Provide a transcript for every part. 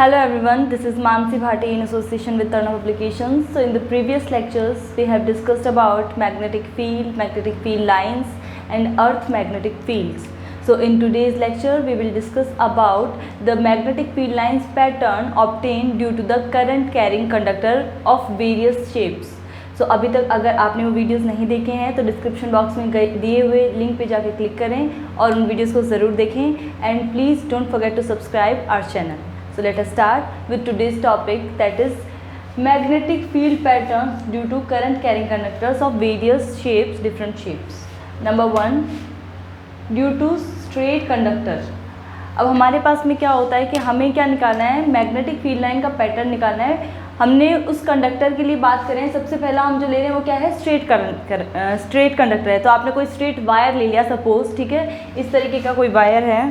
Hello everyone, this is Mansi Bhati in association with Turner Publications. So in the previous lectures, we have discussed about magnetic field lines and earth magnetic fields. So in today's lecture, we will discuss about the magnetic field lines pattern obtained due to the current carrying conductor of various shapes. So अभी तक अगर आपने वो videos नहीं देखे हैं तो description box में दिए हुए लिंक पे जाके क्लिक करें और उन वीडियोस को ज़रूर देखें and please don't forget to subscribe our channel. So let us start with today's topic, that is magnetic field patterns due to current carrying conductors of various shapes, different shapes. Number 1, due to straight conductor. अब हमारे पास में क्या होता है कि हमें क्या निकालना है, मैग्नेटिक फील्ड लाइन का पैटर्न निकालना है. हमने उस कंडक्टर के लिए बात करें, सबसे पहला हम जो ले रहे हैं वो क्या है, स्ट्रेट कंडक्टर है. तो आपने कोई स्ट्रेट वायर ले लिया सपोज, ठीक है, इस तरीके का कोई वायर है,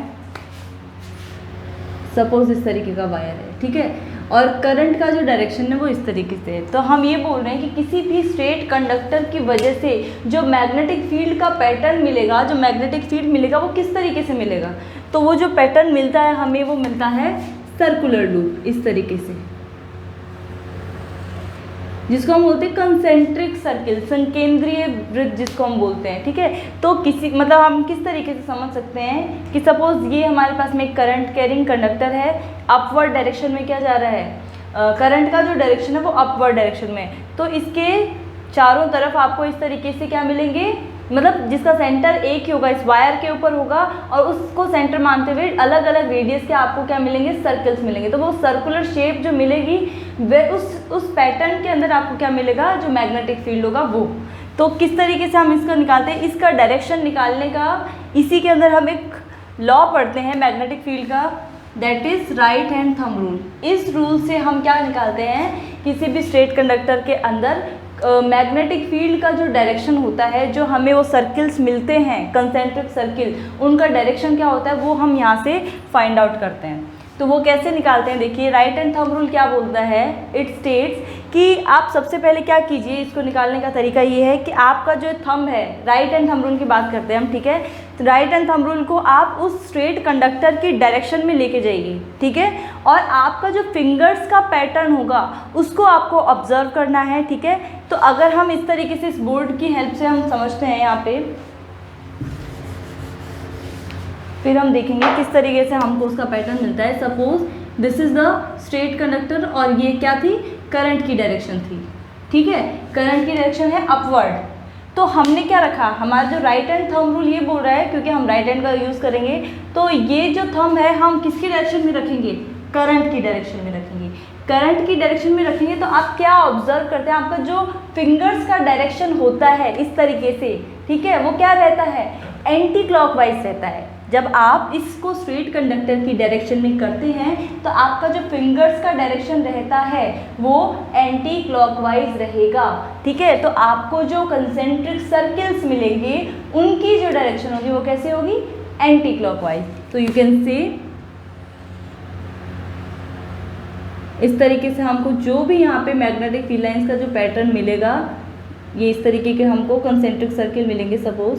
सपोज इस तरीके का वायर है, ठीक है, और करंट का जो डायरेक्शन है वो इस तरीके से है. तो हम ये बोल रहे हैं कि किसी भी स्ट्रेट कंडक्टर की वजह से जो मैग्नेटिक फील्ड का पैटर्न मिलेगा, जो मैग्नेटिक फील्ड मिलेगा वो किस तरीके से मिलेगा. तो वो जो पैटर्न मिलता है हमें, वो मिलता है सर्कुलर लूप, इस तरीके से, जिसको हम बोलते हैं कंसेंट्रिक सर्किल, संकेंद्रीय वृत्त जिसको हम बोलते हैं, ठीक है. तो किसी मतलब हम किस तरीके से समझ सकते हैं कि सपोज ये हमारे पास में एक करंट कैरिंग कंडक्टर है, अपवर्ड डायरेक्शन में क्या जा रहा है, करंट का जो डायरेक्शन है वो अपवर्ड डायरेक्शन में. तो इसके चारों तरफ आपको इस तरीके से क्या मिलेंगे, मतलब जिसका सेंटर एक ही होगा, इस वायर के ऊपर होगा, और उसको सेंटर मानते हुए अलग अलग रेडियस के आपको क्या मिलेंगे, सर्कल्स मिलेंगे. तो वो सर्कुलर शेप जो मिलेगी वह उस पैटर्न के अंदर आपको क्या मिलेगा, जो मैग्नेटिक फील्ड होगा वो. तो किस तरीके से हम इसको निकालते हैं, इसका डायरेक्शन निकालने का, इसी के अंदर हम एक लॉ पढ़ते हैं मैग्नेटिक फील्ड का, that is right hand thumb rule. इस रूल से हम क्या निकालते हैं, किसी भी स्ट्रेट कंडक्टर के अंदर मैग्नेटिक फील्ड का जो डायरेक्शन होता है, जो हमें वो सर्किल्स मिलते हैं कंसेंट्रिक सर्किल, उनका डायरेक्शन क्या होता है वो हम यहाँ से फाइंड आउट करते हैं. तो वो कैसे निकालते हैं, देखिए राइट हैंड थंब रूल क्या बोलता है, इट स्टेट्स कि आप सबसे पहले क्या कीजिए, इसको निकालने का तरीका ये है कि आपका जो थंब है, राइट हैंड थंब रूल की बात करते हैं हम, ठीक है. तो राइट हैंड थंब रूल को आप उस स्ट्रेट कंडक्टर की डायरेक्शन में लेके जाइए, ठीक है, और आपका जो फिंगर्स का पैटर्न होगा उसको आपको ऑब्जर्व करना है, ठीक है. तो अगर हम इस तरीके से इस बोर्ड की हेल्प से हम समझते हैं यहाँ पे, फिर हम देखेंगे किस तरीके से हमको उसका पैटर्न मिलता है. Suppose this is the straight conductor और ये क्या थी, करंट की डायरेक्शन थी, ठीक है, करंट की डायरेक्शन है अपवर्ड. तो हमने क्या रखा, हमारा जो राइट हैंड थंब रूल ये बोल रहा है, क्योंकि हम राइट हैंड का यूज़ करेंगे, तो ये जो थंब है हम किसकी डायरेक्शन में रखेंगे, करंट की डायरेक्शन में रखेंगे. करंट की डायरेक्शन में रखेंगे तो आप क्या ऑब्जर्व करते हैं, आपका जो फिंगर्स का डायरेक्शन होता है इस तरीके से, ठीक है, वो क्या रहता है, एंटी क्लॉकवाइज रहता है. जब आप इसको स्ट्रेट कंडक्टर की डायरेक्शन में करते हैं तो आपका जो फिंगर्स का डायरेक्शन रहता है वो एंटी क्लॉकवाइज रहेगा, ठीक है. तो आपको जो कंसेंट्रिक सर्किल्स मिलेंगे उनकी जो डायरेक्शन होगी वो कैसे होगी, एंटी क्लॉकवाइज. तो यू कैन से इस तरीके से हमको जो भी यहाँ पे मैग्नेटिक फील्ड लाइंस का जो पैटर्न मिलेगा, ये इस तरीके के हमको कंसेंट्रिक सर्किल मिलेंगे. Suppose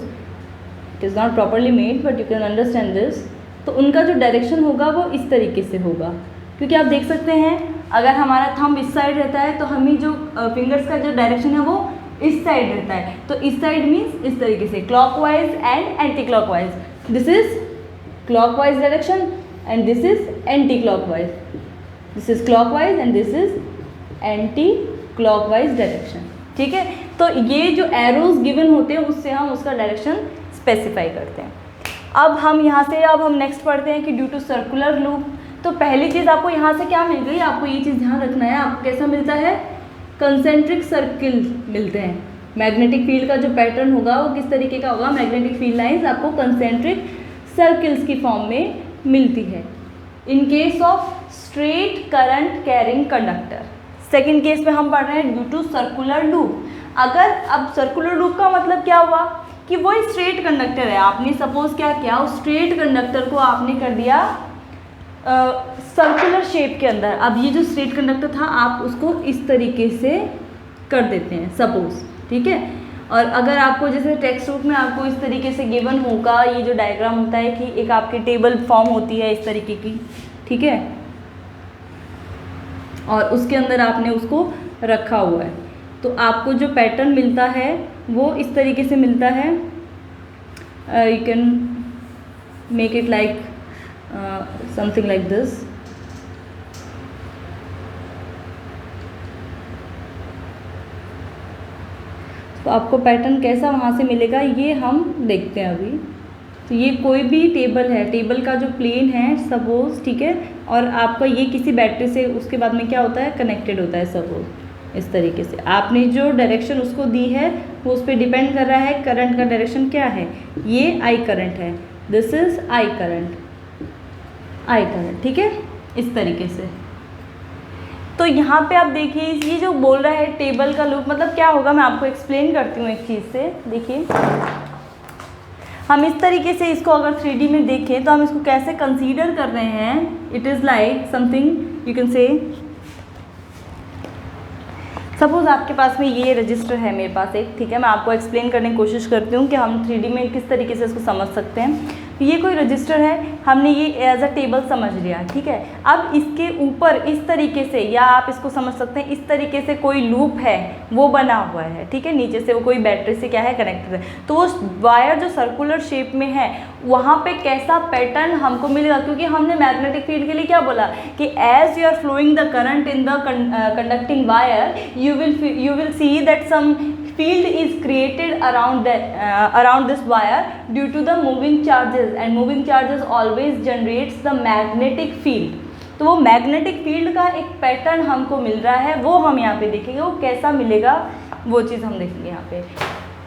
it is not properly made but you can understand this. तो उनका जो डायरेक्शन होगा वो इस तरीके से होगा, क्योंकि आप देख सकते हैं अगर हमारा थंब इस साइड रहता है तो हमें जो फिंगर्स का जो डायरेक्शन है वो इस साइड रहता है. तो इस साइड मीन्स इस तरीके से clockwise and anti clockwise. This is clockwise direction and this is anti clockwise. This is clockwise and this is anti clockwise direction, ठीक है. तो ये जो एरोज गिवन होते हैं उससे हम उसका डायरेक्शन स्पेसिफाई करते हैं. अब हम यहाँ से हम नेक्स्ट पढ़ते हैं कि ड्यू टू सर्कुलर लूप. तो पहली चीज़ आपको यहाँ से क्या मिल गई, आपको ये चीज़ ध्यान रखना है, आपको कैसा मिलता है, कंसेंट्रिक सर्किल मिलते हैं. मैग्नेटिक फील्ड का जो पैटर्न होगा वो किस तरीके का होगा, मैग्नेटिक फील्ड लाइंस आपको कंसेंट्रिक सर्किल्स की फॉर्म में मिलती है in case of straight current carrying conductor. Second case में हम पढ़ रहे हैं ड्यू टू सर्कुलर लूप. अगर अब सर्कुलर लूप का मतलब क्या हुआ कि वो स्ट्रेट कंडक्टर है, आपने सपोज क्या किया, उस स्ट्रेट कंडक्टर को आपने कर दिया सर्कुलर शेप के अंदर. अब ये जो स्ट्रेट कंडक्टर था आप उसको इस तरीके से कर देते हैं सपोज, ठीक है. और अगर आपको जैसे टेक्स्ट बुक में आपको इस तरीके से गिवन होगा, ये जो डायग्राम होता है कि एक आपकी टेबल फॉर्म होती है इस तरीके की, ठीक है, और उसके अंदर आपने उसको रखा हुआ है, तो आपको जो पैटर्न मिलता है वो इस तरीके से मिलता है। You can make it like something like this. तो आपको पैटर्न कैसा वहाँ से मिलेगा ये हम देखते हैं अभी। तो ये कोई भी टेबल है, टेबल का जो प्लेन है सपोज, ठीक है, और आपका ये किसी बैटरी से उसके बाद में क्या होता है, कनेक्टेड होता है सपोज इस तरीके से। आपने जो डायरेक्शन उसको दी है वो उस पर डिपेंड कर रहा है करंट का डायरेक्शन क्या है, ये आई करंट है, दिस इज आई करंट, ठीक है, इस तरीके से। तो यहाँ पे आप देखिए ये जो बोल रहा है टेबल का लूप मतलब क्या होगा, मैं आपको एक्सप्लेन करती हूँ एक चीज़ से। देखिए हम इस तरीके से इसको अगर 3D में देखें तो हम इसको कैसे कंसीडर कर रहे हैं। It is like something you can से, सपोज आपके पास में ये रजिस्टर है मेरे पास एक, ठीक है, मैं आपको एक्सप्लेन करने की कोशिश करती हूँ कि हम 3D में किस तरीके से इसको समझ सकते हैं। ये कोई रजिस्टर है, हमने ये एज अ टेबल समझ लिया, ठीक है। अब इसके ऊपर इस तरीके से, या आप इसको समझ सकते हैं इस तरीके से कोई लूप है वो बना हुआ है, ठीक है, नीचे से वो कोई बैटरी से क्या है कनेक्टेड है। तो वो वायर जो सर्कुलर शेप में है वहाँ पे कैसा पैटर्न हमको मिलेगा, क्योंकि हमने मैग्नेटिक फील्ड के लिए क्या बोला कि as you are flowing the current in the conducting wire you will see that some field is created around this wire due to the moving charges, and moving charges always generates the magnetic field। तो वो magnetic field का एक pattern हमको मिल रहा है, वो हम यहाँ पे देखेंगे, वो कैसा मिलेगा वो चीज़ हम देखेंगे यहाँ पे।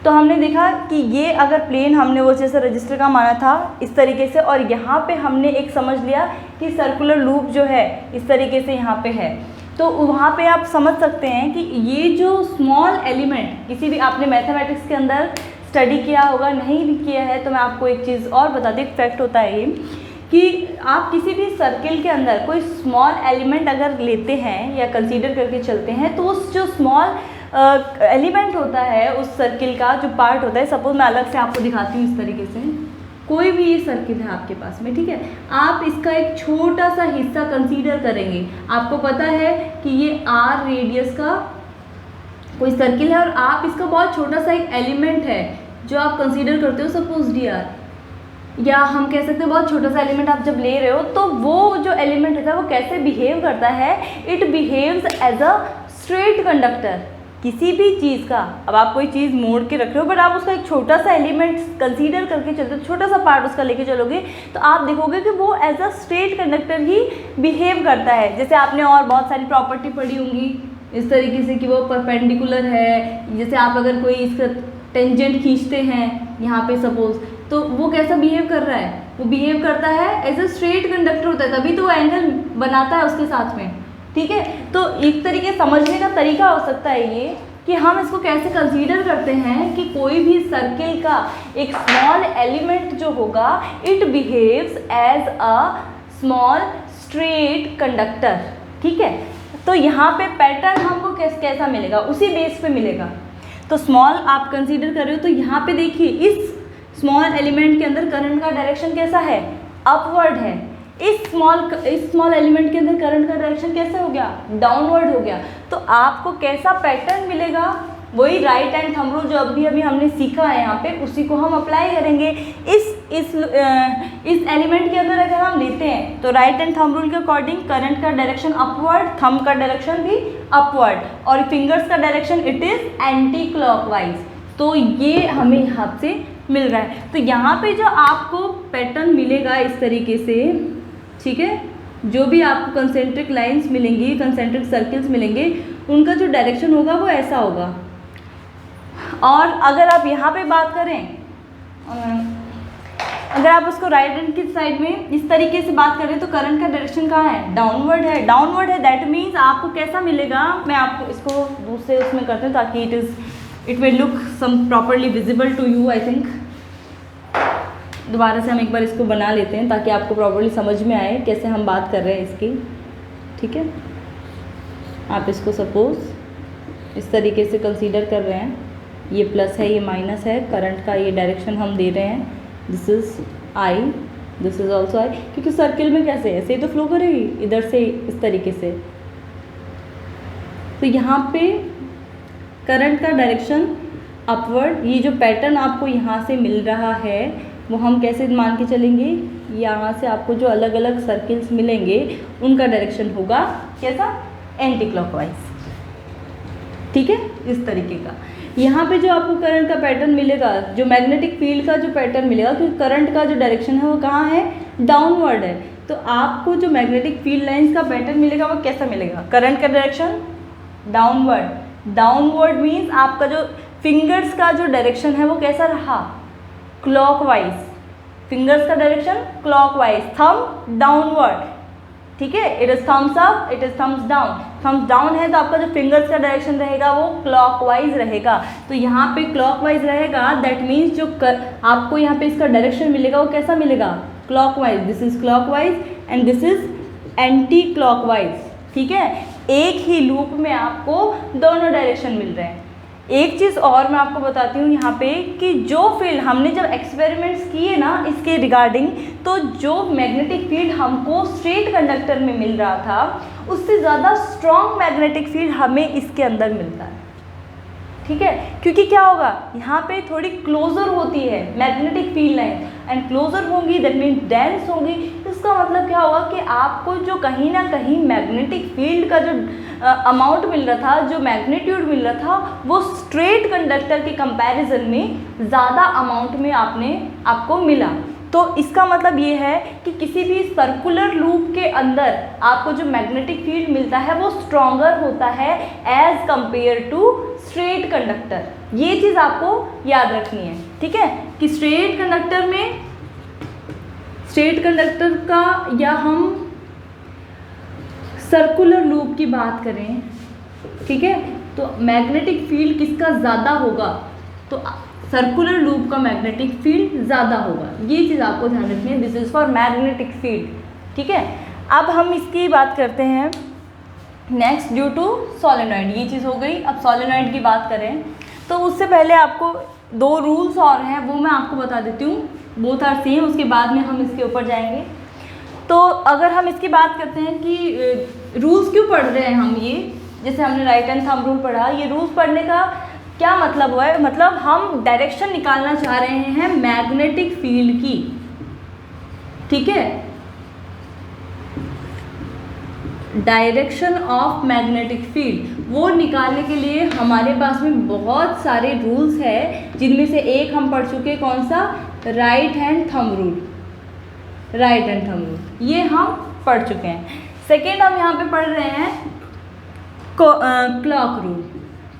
तो हमने देखा कि ये अगर प्लेन हमने वो जैसे रजिस्टर का माना था इस तरीके से, और यहाँ पे हमने एक समझ लिया कि सर्कुलर लूप जो है इस तरीके से यहाँ पे है। तो वहाँ पे आप समझ सकते हैं कि ये जो स्मॉल एलिमेंट, किसी भी आपने मैथमेटिक्स के अंदर स्टडी किया होगा, नहीं भी किया है तो मैं आपको एक चीज़ और बता दूँ, एक फैक्ट होता है ये कि आप किसी भी सर्किल के अंदर कोई स्मॉल एलिमेंट अगर लेते हैं या कंसीडर करके चलते हैं, तो उस जो स्मॉल एलिमेंट होता है उस सर्किल का जो पार्ट होता है, सपोज मैं अलग से आपको दिखाती हूँ इस तरीके से, कोई भी ये सर्किल है आपके पास में, ठीक है, आप इसका एक छोटा सा हिस्सा कंसीडर करेंगे। आपको पता है कि ये r रेडियस का कोई सर्किल है और आप इसका बहुत छोटा सा एक एलिमेंट है जो आप कंसीडर करते हो, सपोज dr, या हम कह सकते हैं बहुत छोटा सा एलिमेंट आप जब ले रहे हो तो वो जो एलिमेंट होता है वो कैसे बिहेव करता है, it behaves as a straight conductor. किसी भी चीज़ का, अब आप कोई चीज़ मोड़ के रख रहे हो बट आप उसका एक छोटा सा एलिमेंट कंसीडर करके चलते हो, छोटा सा पार्ट उसका लेके चलोगे, तो आप देखोगे कि वो एज अ स्ट्रेट कंडक्टर ही बिहेव करता है। जैसे आपने और बहुत सारी प्रॉपर्टी पढ़ी होंगी इस तरीके से कि वो परपेंडिकुलर है, जैसे आप अगर कोई इसका टेंजेंट खींचते हैं यहाँ पे सपोज, तो वो कैसा बिहेव कर रहा है, वो बिहेव करता है एज अ स्ट्रेट कंडक्टर होता है, तभी तो वो एंगल बनाता है उसके साथ में, ठीक है। तो एक तरीके समझने का तरीका हो सकता है ये कि हम इसको कैसे कंसीडर करते हैं कि कोई भी सर्किल का एक स्मॉल एलिमेंट जो होगा it behaves as a small straight conductor, ठीक है। तो यहाँ पे पैटर्न हमको कैसा मिलेगा, उसी बेस पे मिलेगा। तो स्मॉल आप कंसीडर कर रहे हो तो यहाँ पे देखिए इस स्मॉल एलिमेंट के अंदर करंट का डायरेक्शन कैसा है, अपवर्ड है। इस स्मॉल एलिमेंट के अंदर करंट का डायरेक्शन कैसे हो गया, डाउनवर्ड हो गया। तो आपको कैसा पैटर्न मिलेगा, वही राइट हैंड थंब रूल जो अभी हमने सीखा है यहाँ पे, उसी को हम अप्लाई करेंगे। इस एलिमेंट के अंदर अगर हम लेते हैं तो राइट हैंड थंब रूल के अकॉर्डिंग करंट का डायरेक्शन अपवर्ड, थंब का डायरेक्शन भी अपवर्ड, और फिंगर्स का direction it is anti clockwise. तो ये हमें यहाँ से मिल रहा है। तो यहाँ पे जो आपको पैटर्न मिलेगा इस तरीके से, ठीक है, जो भी आपको कंसेंट्रिक लाइंस मिलेंगी, कंसेंट्रिक सर्किल्स मिलेंगे, उनका जो डायरेक्शन होगा वो ऐसा होगा। और अगर आप यहाँ पे बात करें, अगर आप उसको राइट हैंड की साइड में इस तरीके से बात करें तो करंट का डायरेक्शन कहाँ है, डाउनवर्ड है, डाउनवर्ड है। दैट मीन्स आपको कैसा मिलेगा, मैं आपको इसको दूसरे उसमें करती हूँ ताकि it will look some properly visible to you. I think दोबारा से हम एक बार इसको बना लेते हैं ताकि आपको प्रॉपरली समझ में आए कैसे हम बात कर रहे हैं इसकी, ठीक है। आप इसको सपोज इस तरीके से कंसीडर कर रहे हैं, ये प्लस है, ये माइनस है, करंट का ये डायरेक्शन हम दे रहे हैं, this is I, this is also I, क्योंकि सर्किल में कैसे ऐसे ही तो फ्लो करेगी इधर से इस तरीके से, तो यहाँ पे करंट का डायरेक्शन अपवर्ड, ये जो पैटर्न आपको यहाँ से मिल रहा है वो हम कैसे मान के चलेंगे, यहाँ से आपको जो अलग अलग सर्किल्स मिलेंगे उनका डायरेक्शन होगा कैसा, एंटी क्लॉकवाइज, ठीक है, इस तरीके का। यहाँ पे जो आपको करंट का पैटर्न मिलेगा, जो मैग्नेटिक फील्ड का जो पैटर्न मिलेगा, क्योंकि करंट का जो डायरेक्शन है वो कहाँ है, डाउनवर्ड है, तो आपको जो मैग्नेटिक फील्ड लाइंस का पैटर्न मिलेगा वो कैसा मिलेगा, करंट का डायरेक्शन डाउनवर्ड। डाउनवर्ड मीन्स आपका जो फिंगर्स का जो डायरेक्शन है वो कैसा रहा, क्लॉकवाइज, फिंगर्स का डायरेक्शन क्लॉकवाइज, थंब डाउनवर्ड, ठीक है, it is thumbs up, it is thumbs down, thumbs down है तो आपका जो फिंगर्स का डायरेक्शन रहेगा वो क्लॉकवाइज रहेगा। तो यहाँ पे क्लॉकवाइज रहेगा, दैट मीन्स जो आपको यहाँ पे इसका डायरेक्शन मिलेगा वो कैसा मिलेगा, clockwise, this is clockwise and this is anti clockwise, ठीक है। एक ही लूप में आपको दोनों डायरेक्शन मिल रहे हैं। एक चीज़ और मैं आपको बताती हूँ यहाँ पे कि जो फील्ड हमने जब एक्सपेरिमेंट्स किए ना इसके रिगार्डिंग, तो जो मैग्नेटिक फील्ड हमको स्ट्रेट कंडक्टर में मिल रहा था उससे ज़्यादा स्ट्रॉन्ग मैग्नेटिक फील्ड हमें इसके अंदर मिलता है, ठीक है, क्योंकि क्या होगा यहाँ पे थोड़ी क्लोजर होती है magnetic field line, and closer होंगी दैट मीन्स डेंस होंगी। इसका मतलब क्या होगा कि आपको जो कहीं ना कहीं मैग्नेटिक फील्ड का जो अमाउंट मिल रहा था, जो मैग्नीट्यूड मिल रहा था, वो स्ट्रेट कंडक्टर के कंपैरिजन में ज़्यादा अमाउंट में आपको मिला। तो इसका मतलब ये है कि किसी भी सर्कुलर लूप के अंदर आपको जो मैग्नेटिक फील्ड मिलता है वो स्ट्रॉन्गर होता है as compare to straight conductor. ये चीज़ आपको याद रखनी है, ठीक है, कि स्ट्रेट कंडक्टर का या हम सर्कुलर लूप की बात करें, ठीक है, तो मैग्नेटिक फील्ड किसका ज़्यादा होगा, तो सर्कुलर लूप का मैग्नेटिक फील्ड ज़्यादा होगा। ये चीज़ आपको ध्यान रखनी है, this is for magnetic field, ठीक है। अब हम इसकी बात करते हैं नेक्स्ट, ड्यू टू सोलेनॉइड, ये चीज़ हो गई। अब सोलेनॉइड की बात करें तो उससे पहले आपको दो रूल्स और हैं वो मैं आपको बता देती हूँ, बोथ आर सेम, उसके बाद में हम इसके ऊपर जाएंगे। तो अगर हम इसकी बात करते हैं कि रूल्स क्यों पढ़ रहे हैं हम, ये जैसे हमने राइट एंड थंब रूल पढ़ा, ये रूल्स पढ़ने का क्या मतलब हुआ है, मतलब हम डायरेक्शन निकालना चाह रहे हैं मैग्नेटिक फील्ड की, ठीक है, डायरेक्शन ऑफ मैग्नेटिक फील्ड, वो निकालने के लिए हमारे पास में बहुत सारे रूल्स हैं, जिनमें से एक हम पढ़ चुके, कौन सा, right hand thumb rule, right and thumb rule, ये हम पढ़ चुके हैं। सेकेंड हम यहाँ पे पढ़ रहे हैं क्लॉक रूल,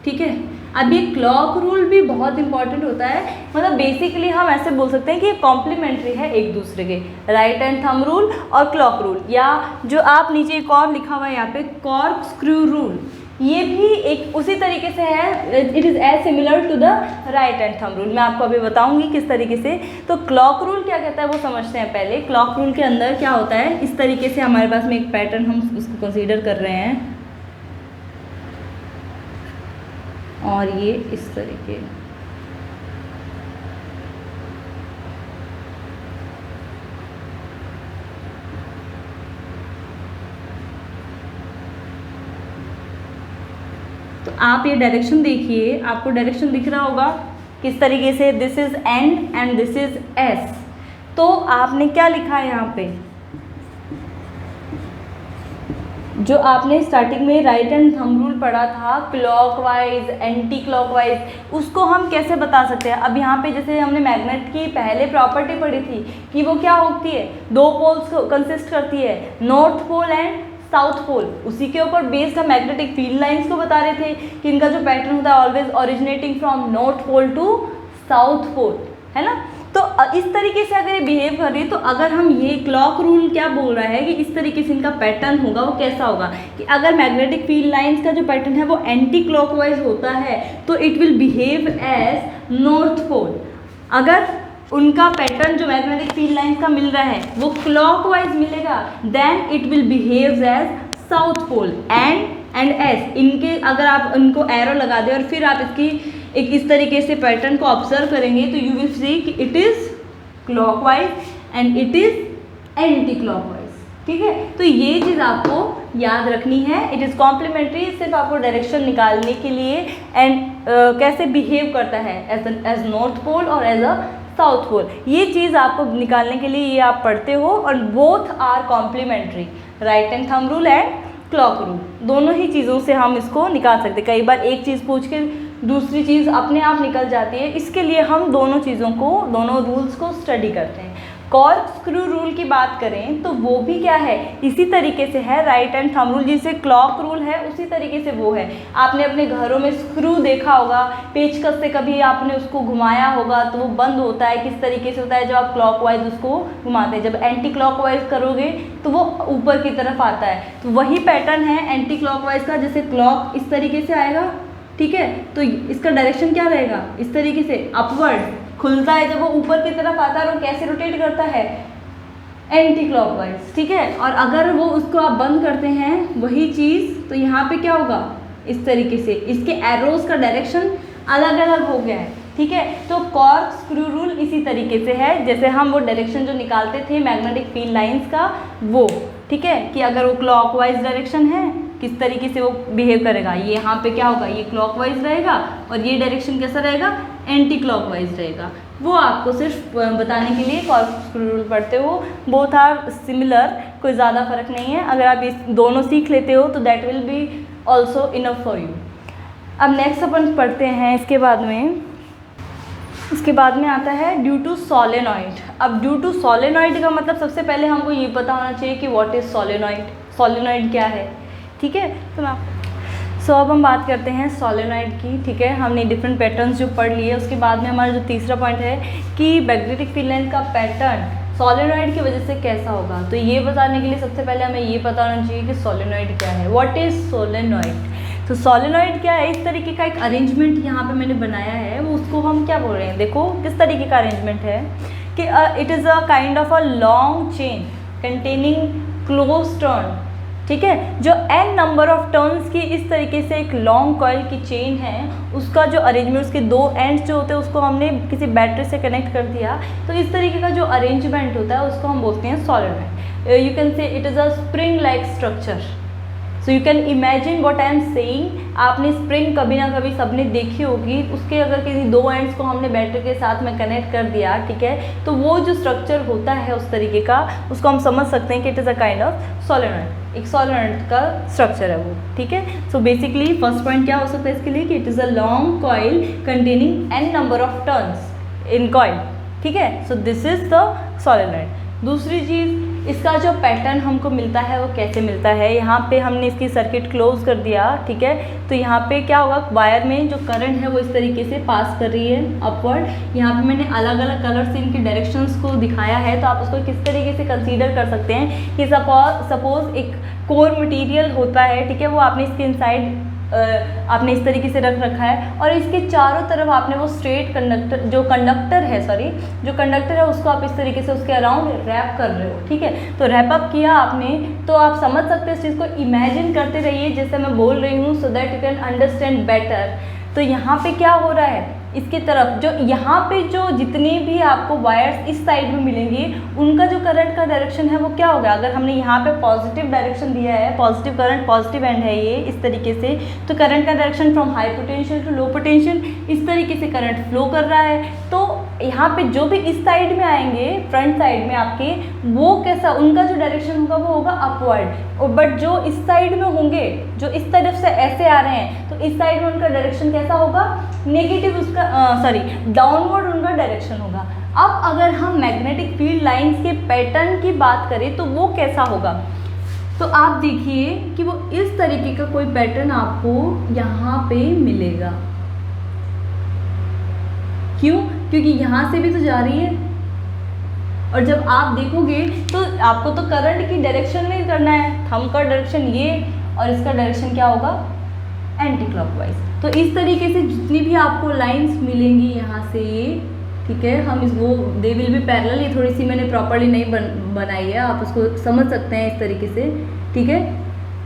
ठीक है। अब ये क्लॉक रूल भी बहुत इंपॉर्टेंट होता है, मतलब बेसिकली हम ऐसे बोल सकते हैं कि ये कॉम्प्लीमेंट्री है एक दूसरे के, राइट एंड थंब रूल और क्लॉक रूल, या जो आप नीचे एक और लिखा हुआ है यहाँ पे कॉर्क स्क्रू रूल, ये भी एक उसी तरीके से है, it is as similar to the right and thumb rule. मैं आपको अभी बताऊंगी किस तरीके से। तो क्लॉक रूल क्या कहता है वो समझते हैं पहले। क्लॉक रूल के अंदर क्या होता है, इस तरीके से हमारे पास में एक पैटर्न हम उसको कंसीडर कर रहे हैं, और ये इस तरीके, तो आप ये डायरेक्शन देखिए, आपको डायरेक्शन दिख रहा होगा किस तरीके से, this is an and this is S. तो आपने क्या लिखा है यहाँ पे, जो आपने स्टार्टिंग में राइट एंड थंब रूल पढ़ा था, क्लॉकवाइज एंटी क्लॉकवाइज, उसको हम कैसे बता सकते हैं। अब यहाँ पे जैसे हमने मैग्नेट की पहले प्रॉपर्टी पढ़ी थी कि वो क्या होती है, दो पोल्स को कंसिस्ट करती है, north pole and south pole. उसी के ऊपर बेस्ड हम मैग्नेटिक फील्ड लाइंस को बता रहे थे कि इनका जो पैटर्न होता है always originating from north pole to south pole, है ना। तो इस तरीके से अगर ये बिहेव कर रही है, तो अगर हम ये क्लॉक रूल क्या बोल रहा है कि इस तरीके से इनका पैटर्न होगा, वो कैसा होगा कि अगर मैग्नेटिक फील्ड लाइंस का जो पैटर्न है वो एंटी क्लॉकवाइज होता है तो it will behave as north pole. अगर उनका पैटर्न जो मैग्नेटिक फील्ड लाइंस का मिल रहा है वो क्लॉकवाइज मिलेगा, then it will behave as south pole. And S, इनके अगर आप इनको एरो लगा दें और फिर आप इसकी एक इस तरीके से पैटर्न को ऑब्जर्व करेंगे तो यू विल सी कि it is clockwise and it is anti clockwise. ठीक है, तो ये चीज़ आपको याद रखनी है। इट इज़ कॉम्प्लीमेंट्री, सिर्फ आपको डायरेक्शन निकालने के लिए एंड कैसे बिहेव करता है एज नॉर्थ पोल और एज अ साउथ पोल, ये चीज़ आपको निकालने के लिए ये आप पढ़ते हो। और both are complementary, right hand thumb rule and clock rule, दोनों ही चीज़ों से हम इसको निकाल सकते हैं। कई बार एक चीज़ पूछ के दूसरी चीज़ अपने आप निकल जाती है, इसके लिए हम दोनों चीज़ों को, दोनों रूल्स को स्टडी करते हैं। कॉर्क स्क्रू रूल की बात करें तो वो भी क्या है, इसी तरीके से है, राइट एंड थंब रूल जिसे क्लॉक रूल है उसी तरीके से वो है। आपने अपने घरों में स्क्रू देखा होगा, पेचकस से कभी आपने उसको घुमाया होगा तो वो बंद होता है, किस तरीके से होता है, जब आप क्लॉकवाइज उसको घुमाते हैं। जब एंटी क्लॉकवाइज करोगे तो वो ऊपर की तरफ आता है, तो वही पैटर्न है एंटी क्लॉकवाइज का। जैसे क्लॉक इस तरीके से आएगा, ठीक है, तो इसका डायरेक्शन क्या रहेगा, इस तरीके से अपवर्ड खुलता है। जब वो ऊपर की तरफ आता है और कैसे रोटेट करता है, एंटी क्लॉकवाइज, ठीक है। और अगर वो उसको आप बंद करते हैं वही चीज़, तो यहाँ पे क्या होगा, इस तरीके से, इसके एरोज का डायरेक्शन अलग अलग हो गया है, ठीक है। तो कॉर्क स्क्रू रूल इसी तरीके से है, जैसे हम वो डायरेक्शन जो निकालते थे मैग्नेटिक फील्ड लाइंस का, वो, ठीक है, कि अगर वो क्लॉकवाइज डायरेक्शन है किस तरीके से वो बिहेव करेगा, ये यहाँ पे क्या होगा, ये क्लॉकवाइज रहेगा और ये डायरेक्शन कैसा रहेगा, एंटी क्लॉकवाइज रहेगा। वो आपको सिर्फ बताने के लिए कॉर्क स्क्रू रूल पढ़ते हो। बोथ आर सिमिलर, कोई ज़्यादा फर्क नहीं है। अगर आप इस दोनों सीख लेते हो तो that will be also enough for you. अब नेक्स्ट अपन पढ़ते हैं, इसके बाद में आता है ड्यू टू सोलेनॉइड। अब ड्यू टू सोलेनॉइड का मतलब सबसे पहले हमको ये पता होना चाहिए कि व्हाट इज़ सोलेनॉइड, सोलेनॉइड क्या है, ठीक है। तो अब हम बात करते हैं सोलेनॉइड की, ठीक है। हमने डिफरेंट पैटर्न्स जो पढ़ लिए, उसके बाद में हमारा जो तीसरा पॉइंट है कि मैग्नेटिक फील्ड लाइन का पैटर्न सोलेनॉइड की वजह से कैसा होगा। तो ये बताने के लिए सबसे पहले हमें ये पता होना चाहिए कि सोलेनॉइड क्या है, व्हाट इज़ सोलेनॉइड। तो सोलेनॉइड क्या है, इस तरीके का एक अरेंजमेंट यहाँ पे मैंने बनाया है, वो उसको हम क्या बोल रहे हैं, देखो किस तरीके का अरेंजमेंट है कि it is a kind of a long chain containing close turn, ठीक है। जो n नंबर ऑफ टर्न्स की इस तरीके से एक लॉन्ग कॉइल की चेन है, उसका जो अरेंजमेंट, उसके दो एंड्स जो होते हैं उसको हमने किसी बैटरी से कनेक्ट कर दिया, तो इस तरीके का जो अरेंजमेंट होता है उसको हम बोलते हैं सोलेनॉइड। यू कैन से it is a spring like structure. So you can imagine what I am saying. आपने स्प्रिंग कभी ना कभी सबने देखी होगी, उसके अगर किसी दो एंड्स को हमने बैटरी के साथ में कनेक्ट कर दिया, ठीक है, तो वो जो स्ट्रक्चर होता है उस तरीके का, उसको हम समझ सकते हैं कि it is a kind of solenoid, एक सोलेनॉइड का स्ट्रक्चर है वो, ठीक है। सो बेसिकली फर्स्ट पॉइंट क्या हो सकता है इसके लिए कि it is a long coil containing n number of turns in coil, ठीक है। So this is the solenoid. दूसरी चीज़, इसका जो पैटर्न हमको मिलता है वो कैसे मिलता है, यहाँ पे हमने इसकी सर्किट क्लोज कर दिया, ठीक है। तो यहाँ पे क्या होगा, वायर में जो करंट है वो इस तरीके से पास कर रही है अपवर्ड। यहाँ पे मैंने अलग अलग कलर से इनके डायरेक्शंस को दिखाया है, तो आप उसको किस तरीके से कंसीडर कर सकते हैं कि सपोज एक कोर मटेरियल होता है, ठीक है, वो आपने इसके इनसाइड आपने इस तरीके से रख रखा है और इसके चारों तरफ आपने वो स्ट्रेट कंडक्टर जो कंडक्टर है उसको आप इस तरीके से उसके अराउंड रैप कर रहे हो, ठीक है। तो रैप अप किया आपने, तो आप समझ सकते हैं इस चीज़ को, इमेजिन करते रहिए जैसे मैं बोल रही हूँ, so that you can understand better. तो यहाँ पे क्या हो रहा है, इसके तरफ जो यहाँ पे जो जितने भी आपको वायर्स इस साइड में मिलेंगी, उनका जो करंट का डायरेक्शन है वो क्या होगा। अगर हमने यहाँ पे पॉजिटिव डायरेक्शन दिया है, पॉजिटिव करंट, पॉजिटिव एंड है ये इस तरीके से, तो करंट का direction from high potential to low potential इस तरीके से करंट फ्लो कर रहा है। तो यहाँ पे जो भी इस साइड में आएंगे, फ्रंट साइड में आपके, वो कैसा, उनका जो डायरेक्शन होगा वो होगा अपवर्ड। और बट जो इस साइड में होंगे, जो इस तरफ से ऐसे आ रहे हैं, तो इस साइड में उनका डायरेक्शन कैसा होगा, नेगेटिव, उसका डाउनवर्ड उनका डायरेक्शन होगा। अब अगर हम मैग्नेटिक फील्ड लाइंस के पैटर्न की बात करें तो वो कैसा होगा, तो आप देखिए कि वो इस तरीके का कोई पैटर्न आपको यहाँ पे मिलेगा। क्यों, क्योंकि यहाँ से भी तो जा रही है, और जब आप देखोगे तो आपको तो करंट की डायरेक्शन नहीं करना है, थंब का डायरेक्शन ये और इसका डायरेक्शन क्या होगा, एंटी क्लॉकवाइज। तो इस तरीके से जितनी भी आपको लाइंस मिलेंगी यहाँ से ये, ठीक है, हम इस वो दे विल बी पैरेलल, ये थोड़ी सी मैंने प्रॉपर्ली नहीं बनाई है, आप उसको समझ सकते हैं इस तरीके से, ठीक है।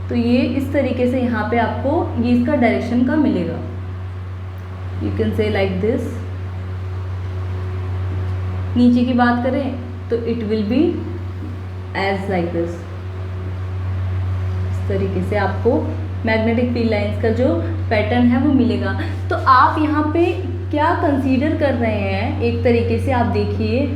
तो ये इस तरीके से यहाँ पे आपको ये इसका डायरेक्शन का मिलेगा, you can say like this. नीचे की बात करें तो it will be as like this, तरीके से आपको मैग्नेटिक फील्ड लाइंस का जो पैटर्न है वो मिलेगा। तो आप यहाँ पे क्या कंसीडर कर रहे हैं, एक तरीके से आप देखिए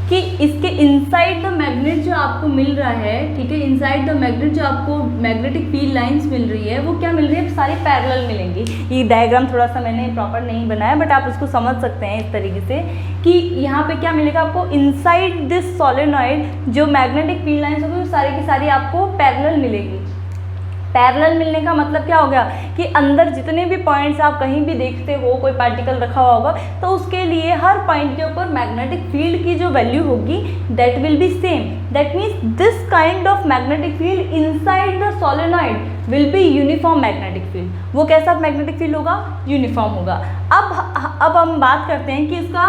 कि इसके इनसाइड द मैग्नेट जो आपको मिल रहा है, ठीक है, इनसाइड द मैग्नेट जो आपको मैग्नेटिक फील्ड लाइंस मिल रही है वो क्या मिल रही है, सारी पैरेलल मिलेंगी। ये डायग्राम थोड़ा सा मैंने प्रॉपर नहीं बनाया, बट आप इसको समझ सकते हैं इस तरीके से कि यहाँ पे क्या मिलेगा आपको, इनसाइड दिस सोलेनॉइड जो मैग्नेटिक फील्ड लाइंस होगी वो सारी की सारी आपको पैरेलल मिलेगी। पैरेलल मिलने का मतलब क्या हो गया कि अंदर जितने भी पॉइंट्स आप कहीं भी देखते हो, कोई पार्टिकल रखा हुआ होगा तो उसके लिए हर पॉइंट के ऊपर मैग्नेटिक फील्ड की जो वैल्यू होगी that will be same. That means this kind of magnetic field inside the solenoid will be uniform magnetic field. वो कैसा मैग्नेटिक फील्ड होगा, यूनिफॉर्म होगा। अब हम बात करते हैं कि इसका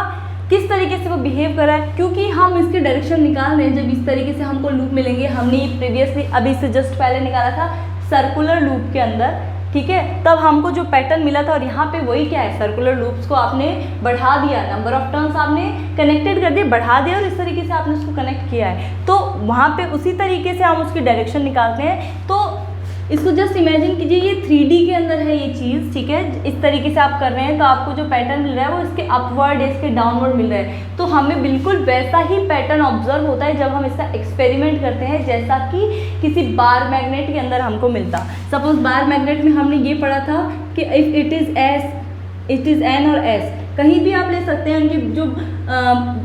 किस तरीके से वो बिहेव कर रहा है, क्योंकि हम इसके डायरेक्शन निकाल रहे हैं। जब इस तरीके से हमको लूप मिलेंगे, हमने प्रीवियसली अभी से जस्ट पहले निकाला था सर्कुलर लूप के अंदर, ठीक है, तब हमको जो पैटर्न मिला था, और यहाँ पे वही क्या है, सर्कुलर लूप्स को आपने बढ़ा दिया, नंबर ऑफ टर्न्स आपने कनेक्टेड कर दिए, बढ़ा दिया और इस तरीके से आपने उसको कनेक्ट किया है। तो वहाँ पे उसी तरीके से हम उसकी डायरेक्शन निकालते हैं। तो इसको जस्ट इमेजिन कीजिए ये 3D के अंदर है ये चीज़, ठीक है, इस तरीके से आप कर रहे हैं तो आपको जो पैटर्न मिल रहा है वो इसके अपवर्ड या इसके डाउनवर्ड मिल रहा है। तो हमें बिल्कुल वैसा ही पैटर्न ऑब्जर्व होता है जब हम इसका एक्सपेरिमेंट करते हैं, जैसा कि किसी बार मैग्नेट के अंदर हमको मिलता। सपोज बार मैग्नेट में हमने ये पढ़ा था कि if it is S, it is an और एस, कहीं भी आप ले सकते हैं। उनके जो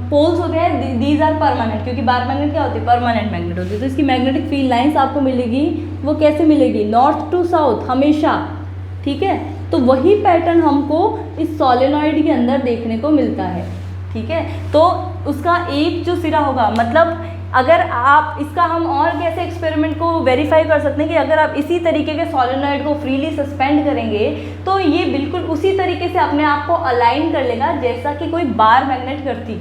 पोल्स होते हैं दीज आर परमानेंट, क्योंकि बार मैग्नेट क्या होती है, परमानेंट मैग्नेट होती है। तो इसकी मैग्नेटिक फील्ड लाइंस आपको मिलेगी, वो कैसे मिलेगी, नॉर्थ टू साउथ हमेशा, ठीक है। तो वही पैटर्न हमको इस सोलेनॉइड के अंदर देखने को मिलता है, ठीक है। तो उसका एक जो सिरा होगा, मतलब अगर आप इसका हम और कैसे एक्सपेरिमेंट को वेरीफाई कर सकते हैं कि अगर आप इसी तरीके के सोलेनॉइड को फ्रीली सस्पेंड करेंगे तो ये बिल्कुल उसी तरीके से अपने आप को अलाइन कर लेगा जैसा कि कोई बार मैग्नेट करती,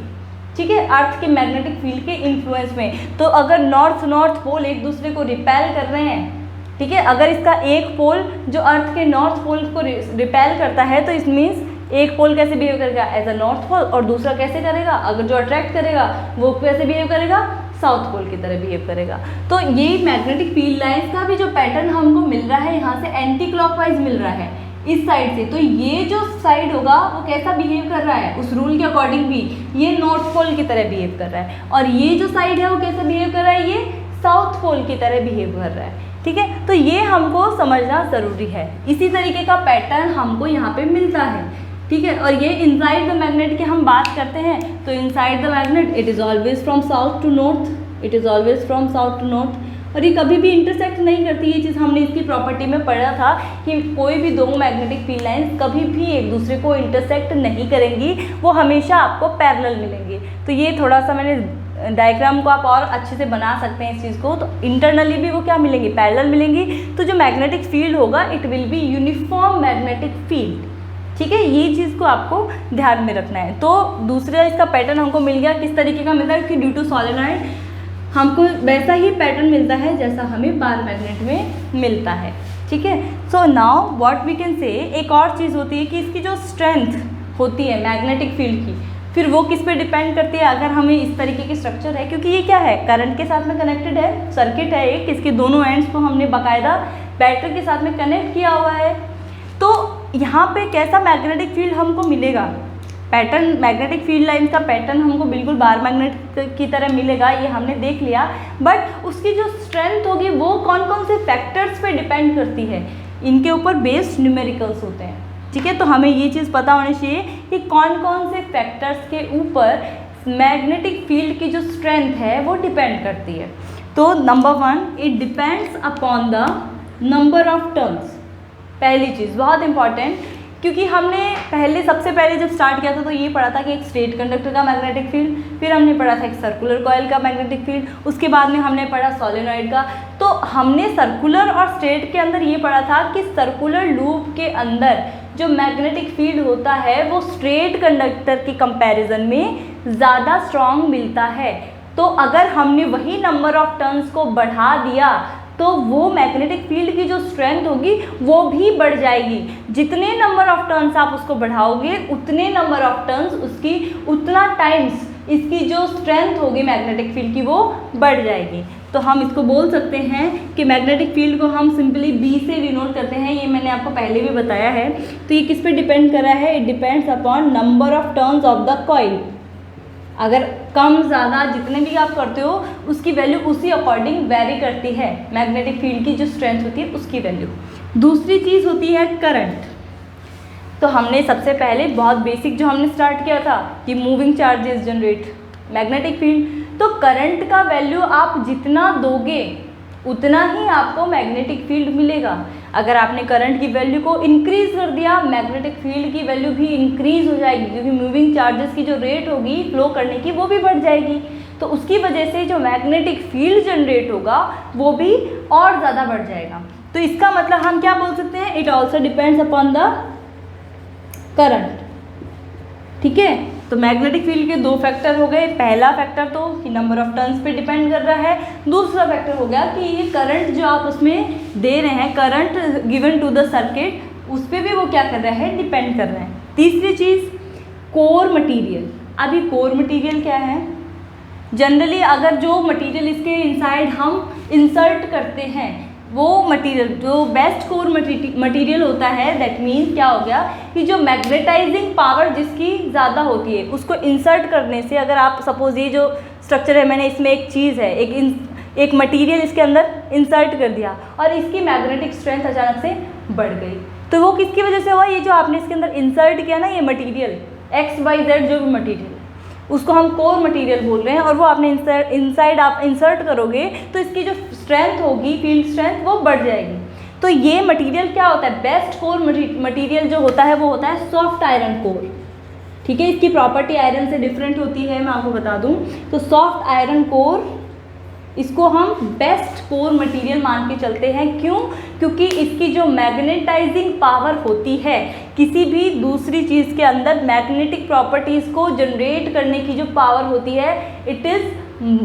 ठीक है, अर्थ के मैग्नेटिक फील्ड के इन्फ्लुएंस में। तो अगर नॉर्थ पोल एक दूसरे को रिपेल कर रहे हैं, ठीक है, अगर इसका एक पोल जो अर्थ के नॉर्थ पोल को रिपेल करता है तो इट मीन्स एक पोल कैसे बिहेव करेगा, एज अ नॉर्थ पोल, और दूसरा कैसे करेगा, अगर जो अट्रैक्ट करेगा वो कैसे बिहेव करेगा, साउथ पोल की तरह बिहेव करेगा। तो ये मैग्नेटिक फील्ड लाइंस का भी जो पैटर्न हमको मिल रहा है यहाँ से एंटी क्लॉकवाइज मिल रहा है इस साइड से। तो ये जो साइड होगा वो कैसा बिहेव कर रहा है, उस रूल के अकॉर्डिंग भी ये नॉर्थ पोल की तरह बिहेव कर रहा है, और ये जो साइड है वो कैसा बिहेव कर रहा है, ये साउथ पोल की तरह बिहेव कर रहा है, ठीक है। तो ये हमको समझना ज़रूरी है। इसी तरीके का पैटर्न हमको यहाँ पे मिलता है, ठीक है। और ये इनसाइड द मैग्नेट की हम बात करते हैं तो inside the magnet it is always from south to north, it is always from south to north, और ये कभी भी इंटरसेक्ट नहीं करती। ये चीज़ हमने इसकी प्रॉपर्टी में पढ़ा था कि कोई भी दो मैग्नेटिक फील्ड लाइंस कभी भी एक दूसरे को इंटरसेक्ट नहीं करेंगी, वो हमेशा आपको पैरेलल मिलेंगी। तो ये थोड़ा सा मैंने डायग्राम को आप और अच्छे से बना सकते हैं इस चीज़ को। तो इंटरनली भी वो क्या मिलेंगी, पैरेलल मिलेंगी। तो जो मैग्नेटिक फील्ड होगा it will be uniform magnetic field, ठीक है। ये चीज़ को आपको ध्यान में रखना है। तो दूसरा इसका पैटर्न हमको मिल गया, किस तरीके का मिलता है कि ड्यू टू सोलेनॉइड हमको वैसा ही पैटर्न मिलता है जैसा हमें बार मैग्नेट में मिलता है, ठीक है। So now what we can say, एक और चीज़ होती है कि इसकी जो स्ट्रेंथ होती है मैग्नेटिक फील्ड की, फिर वो किस पे डिपेंड करती है। अगर हमें इस तरीके की स्ट्रक्चर है, क्योंकि ये क्या है, करंट के साथ में कनेक्टेड है, सर्किट है एक, इसके दोनों एंड्स को हमने बाकायदा बैटरी के साथ में कनेक्ट किया हुआ है। तो यहाँ पे कैसा मैग्नेटिक फील्ड हमको मिलेगा, पैटर्न मैग्नेटिक फील्ड लाइन का पैटर्न हमको बिल्कुल बार मैग्नेट की तरह मिलेगा, ये हमने देख लिया। बट उसकी जो स्ट्रेंथ होगी वो कौन कौन से फैक्टर्स पे डिपेंड करती है, इनके ऊपर बेस्ड न्यूमेरिकल्स होते हैं, ठीक है। तो हमें ये चीज़ पता होनी चाहिए कि कौन कौन से फैक्टर्स के ऊपर मैग्नेटिक फील्ड की जो स्ट्रेंथ है वो डिपेंड करती है। तो number 1, it depends upon the number of turns. पहली चीज़ बहुत इंपॉर्टेंट, क्योंकि हमने सबसे पहले जब स्टार्ट किया था तो ये पढ़ा था कि एक स्ट्रेट कंडक्टर का मैग्नेटिक फील्ड, फिर हमने पढ़ा था एक सर्कुलर कॉइल का मैग्नेटिक फील्ड, उसके बाद में हमने पढ़ा सोलेनॉइड का। तो हमने सर्कुलर और स्ट्रेट के अंदर ये पढ़ा था कि सर्कुलर लूप के अंदर जो मैग्नेटिक फील्ड होता है वो स्ट्रेट कंडक्टर की कंपैरिजन में ज़्यादा स्ट्रॉन्ग मिलता है। तो अगर हमने वही नंबर ऑफ टर्न्स को बढ़ा दिया तो वो मैग्नेटिक फील्ड की जो स्ट्रेंथ होगी वो भी बढ़ जाएगी। जितने नंबर ऑफ टर्न्स आप उसको बढ़ाओगे उतने नंबर ऑफ टर्न्स उसकी उतना टाइम्स इसकी जो स्ट्रेंथ होगी मैग्नेटिक फील्ड की वो बढ़ जाएगी। तो हम इसको बोल सकते हैं कि मैग्नेटिक फील्ड को हम सिंपली B से डिनोट करते हैं। ये मैंने आपको पहले भी बताया है। तो ये किस पे डिपेंड कर रहा है? It depends upon number of turns of the coil. अगर कम ज़्यादा जितने भी आप करते हो उसकी वैल्यू उसी अकॉर्डिंग वेरी करती है, मैग्नेटिक फील्ड की जो स्ट्रेंथ होती है उसकी वैल्यू। दूसरी चीज़ होती है करंट। तो हमने सबसे पहले बहुत बेसिक जो हमने स्टार्ट किया था कि moving charges generate magnetic field. तो करंट का वैल्यू आप जितना दोगे उतना ही आपको मैग्नेटिक फील्ड मिलेगा। अगर आपने करंट की वैल्यू को इंक्रीज कर दिया, मैग्नेटिक फील्ड की वैल्यू भी इंक्रीज हो जाएगी, क्योंकि मूविंग चार्जेस की जो रेट होगी फ्लो करने की वो भी बढ़ जाएगी। तो उसकी वजह से जो मैग्नेटिक फील्ड जनरेट होगा वो भी और ज़्यादा बढ़ जाएगा। तो इसका मतलब हम क्या बोल सकते हैं? It also depends upon the current. ठीक है, तो मैग्नेटिक फील्ड के दो फैक्टर हो गए। पहला फैक्टर तो कि नंबर ऑफ टर्न्स पे डिपेंड कर रहा है। दूसरा फैक्टर हो गया कि ये करंट जो आप उसमें दे रहे हैं, current given to the circuit, उस पर भी वो क्या कर रहा है? डिपेंड कर रहे हैं। तीसरी चीज़ कोर मटेरियल। अभी कोर मटेरियल क्या है? जनरली अगर जो मटेरियल इसके इनसाइड हम इंसर्ट करते हैं वो मटेरियल जो बेस्ट कोर मटेरियल होता है, दैट मीन्स क्या हो गया कि जो मैग्नेटाइजिंग पावर जिसकी ज़्यादा होती है उसको इंसर्ट करने से, अगर आप सपोज ये जो स्ट्रक्चर है, मैंने इसमें एक चीज़ है, एक मटेरियल इसके अंदर इंसर्ट कर दिया और इसकी मैग्नेटिक स्ट्रेंथ अचानक से बढ़ गई, तो वो किसकी वजह से हुआ? ये जो आपने इसके अंदर इंसर्ट किया ना, ये मटीरियल XYZ जो भी मटीरियल, उसको हम कोर मटेरियल बोल रहे हैं, और वो आपने इनसाइड आप इंसर्ट करोगे तो इसकी जो स्ट्रेंथ होगी, फील्ड स्ट्रेंथ, वो बढ़ जाएगी। तो ये मटेरियल क्या होता है? बेस्ट कोर मटेरियल जो होता है वो होता है सॉफ्ट आयरन कोर। ठीक है, इसकी प्रॉपर्टी आयरन से डिफरेंट होती है, मैं आपको बता दूं। तो सॉफ्ट आयरन कोर, इसको हम बेस्ट कोर मटेरियल मान के चलते हैं। क्यों? क्योंकि इसकी जो मैग्नेटाइजिंग पावर होती है, किसी भी दूसरी चीज़ के अंदर मैग्नेटिक प्रॉपर्टीज़ को जनरेट करने की जो पावर होती है, it is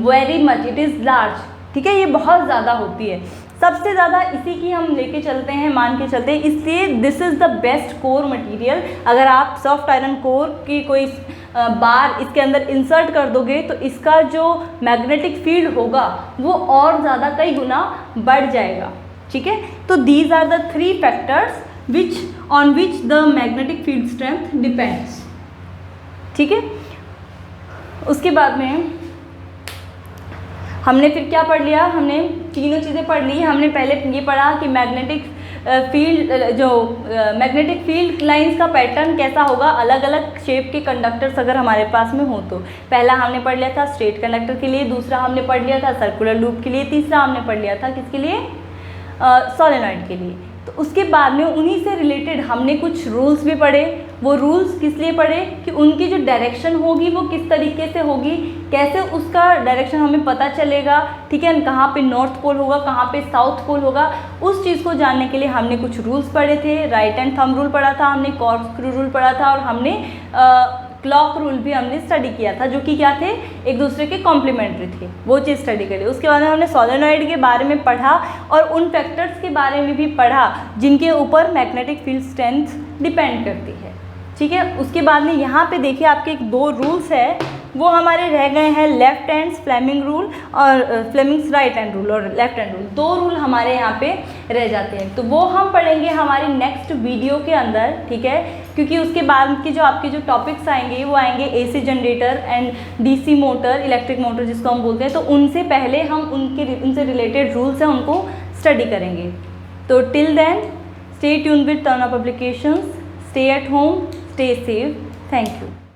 very much, it is large. ठीक है, ये बहुत ज़्यादा होती है, सबसे ज़्यादा इसी की हम लेके चलते हैं, मान के चलते हैं, इसलिए this is the best core material. अगर आप सॉफ्ट आयरन कोर की कोई बार इसके अंदर इंसर्ट कर दोगे तो इसका जो मैग्नेटिक फील्ड होगा वो और ज़्यादा कई गुना बढ़ जाएगा। ठीक है, तो these are the 3 factors on which the magnetic field strength depends. ठीक है, उसके बाद में हमने फिर क्या पढ़ लिया? हमने तीनों चीज़ें पढ़ ली। हमने पहले ये पढ़ा कि मैग्नेटिक फील्ड लाइंस का पैटर्न कैसा होगा, अलग अलग शेप के कंडक्टर्स अगर हमारे पास में हो। तो पहला हमने पढ़ लिया था स्ट्रेट कंडक्टर के लिए, दूसरा हमने पढ़ लिया था सर्कुलर लूप के लिए, तीसरा हमने पढ़ लिया था किसके लिए? सोलेनॉइड के लिए। तो उसके बाद में उन्हीं से रिलेटेड हमने कुछ रूल्स भी पढ़े। वो रूल्स किस लिए पढ़े? कि उनकी जो डायरेक्शन होगी वो किस तरीके से होगी, कैसे उसका डायरेक्शन हमें पता चलेगा। ठीक है, कहाँ पे नॉर्थ पोल होगा, कहाँ पे साउथ पोल होगा, उस चीज़ को जानने के लिए हमने कुछ रूल्स पढ़े थे। राइट हैंड थंब रूल पढ़ा था हमने, कॉर्कस्क्रू रूल पढ़ा था, और हमने क्लॉक रूल भी हमने स्टडी किया था, जो कि क्या थे? एक दूसरे के कॉम्प्लीमेंट्री थे, वो चीज़ स्टडी करी। उसके बाद हमने सोलेनॉइड के बारे में पढ़ा और उन फैक्टर्स के बारे में भी पढ़ा जिनके ऊपर मैग्नेटिक फील्ड स्ट्रेंथ डिपेंड करती है। ठीक है, उसके बाद में यहाँ पे देखिए आपके 2 रूल्स है, वो हमारे रह गए हैं, लेफ्ट हैंड फ्लेमिंग रूल और फ्लेमिंग्स राइट हैंड रूल और लेफ्ट हैंड रूल। 2 रूल हमारे यहाँ पे रह जाते हैं, तो वो हम पढ़ेंगे हमारी नेक्स्ट वीडियो के अंदर। ठीक है, क्योंकि उसके बाद के जो आपके जो टॉपिक्स आएंगे वो आएंगे AC generator and DC motor, electric motor जिसको हम बोलते हैं। तो उनसे पहले हम उनसे रिलेटेड रूल्स हैं उनको स्टडी करेंगे। तो till then stay tuned with Turn Up Publications, stay at home, stay safe. Thank you.